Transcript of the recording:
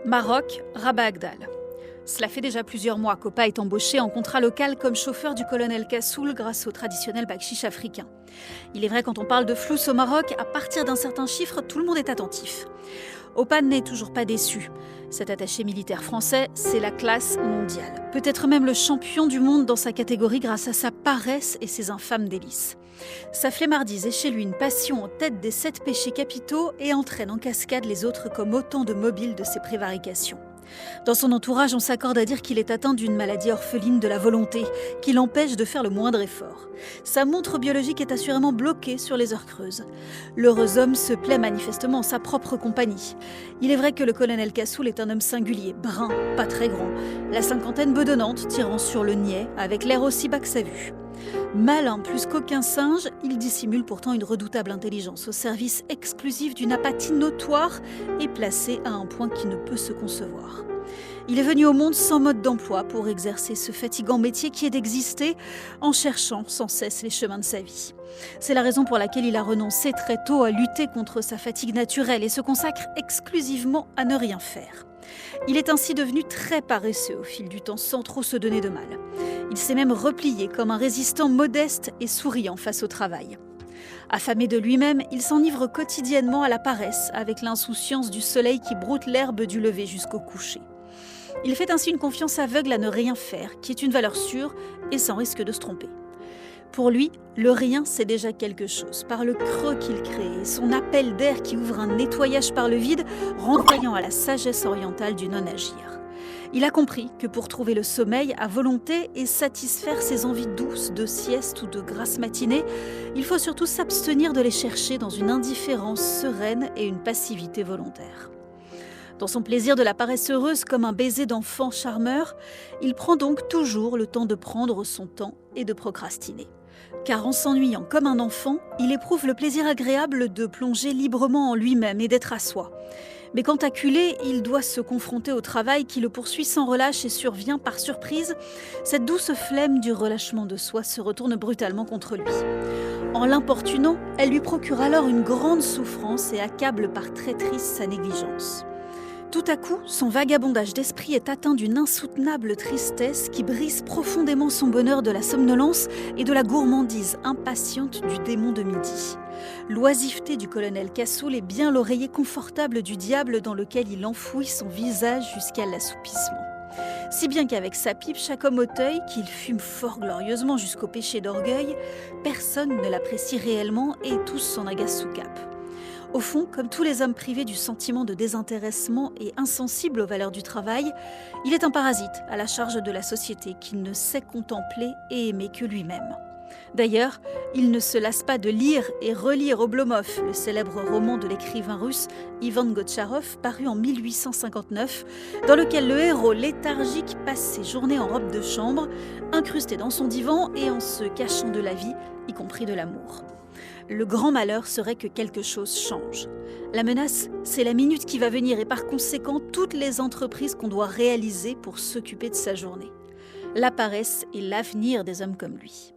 Maroc, Rabat Agdal. Cela fait déjà plusieurs mois qu'Opa est embauché en contrat local comme chauffeur du colonel Kassoul grâce au traditionnel bakchich africain. Il est vrai, quand on parle de flous au Maroc, à partir d'un certain chiffre, tout le monde est attentif. Opa n'est toujours pas déçu. Cet attaché militaire français, c'est la classe mondiale. Peut-être même le champion du monde dans sa catégorie grâce à sa paresse et ses infâmes délices. Sa flemmardise est chez lui une passion en tête des 7 péchés capitaux et entraîne en cascade les autres comme autant de mobiles de ses prévarications. Dans son entourage, on s'accorde à dire qu'il est atteint d'une maladie orpheline de la volonté, qui l'empêche de faire le moindre effort. Sa montre biologique est assurément bloquée sur les heures creuses. L'heureux homme se plaît manifestement en sa propre compagnie. Il est vrai que le colonel Kassoul est un homme singulier, brun, pas très grand, la cinquantaine bedonnante, tirant sur le niais, avec l'air aussi bas que sa vue. Malin plus qu'aucun singe, il dissimule pourtant une redoutable intelligence au service exclusif d'une apathie notoire et placée à un point qui ne peut se concevoir. Il est venu au monde sans mode d'emploi pour exercer ce fatigant métier qui est d'exister en cherchant sans cesse les chemins de sa vie. C'est la raison pour laquelle il a renoncé très tôt à lutter contre sa fatigue naturelle et se consacre exclusivement à ne rien faire. Il est ainsi devenu très paresseux au fil du temps sans trop se donner de mal. Il s'est même replié comme un résistant modeste et souriant face au travail. Affamé de lui-même, il s'enivre quotidiennement à la paresse avec l'insouciance du soleil qui broute l'herbe du lever jusqu'au coucher. Il fait ainsi une confiance aveugle à ne rien faire, qui est une valeur sûre et sans risque de se tromper. Pour lui, le rien, c'est déjà quelque chose, par le creux qu'il crée et son appel d'air qui ouvre un nettoyage par le vide, renvoyant à la sagesse orientale du non-agir. Il a compris que pour trouver le sommeil à volonté et satisfaire ses envies douces de sieste ou de grasse matinée, il faut surtout s'abstenir de les chercher dans une indifférence sereine et une passivité volontaire. Dans son plaisir de la paresse heureuse comme un baiser d'enfant charmeur, il prend donc toujours le temps de prendre son temps et de procrastiner. Car en s'ennuyant comme un enfant, il éprouve le plaisir agréable de plonger librement en lui-même et d'être à soi. Mais quand acculé, il doit se confronter au travail qui le poursuit sans relâche et survient par surprise. Cette douce flemme du relâchement de soi se retourne brutalement contre lui. En l'importunant, elle lui procure alors une grande souffrance et accable par traîtrise sa négligence. Tout à coup, son vagabondage d'esprit est atteint d'une insoutenable tristesse qui brise profondément son bonheur de la somnolence et de la gourmandise impatiente du démon de midi. L'oisiveté du colonel Kassoul est bien l'oreiller confortable du diable dans lequel il enfouit son visage jusqu'à l'assoupissement. Si bien qu'avec sa pipe chaque homme auteuil, qu'il fume fort glorieusement jusqu'au péché d'orgueil, personne ne l'apprécie réellement et tous s'en agacent sous cape. Au fond, comme tous les hommes privés du sentiment de désintéressement et insensibles aux valeurs du travail, il est un parasite à la charge de la société qui ne sait contempler et aimer que lui-même. D'ailleurs, il ne se lasse pas de lire et relire Oblomov, le célèbre roman de l'écrivain russe Ivan Gotcharov, paru en 1859, dans lequel le héros léthargique passe ses journées en robe de chambre, incrusté dans son divan et en se cachant de la vie, y compris de l'amour. Le grand malheur serait que quelque chose change. La menace, c'est la minute qui va venir et par conséquent toutes les entreprises qu'on doit réaliser pour s'occuper de sa journée. La paresse est l'avenir des hommes comme lui.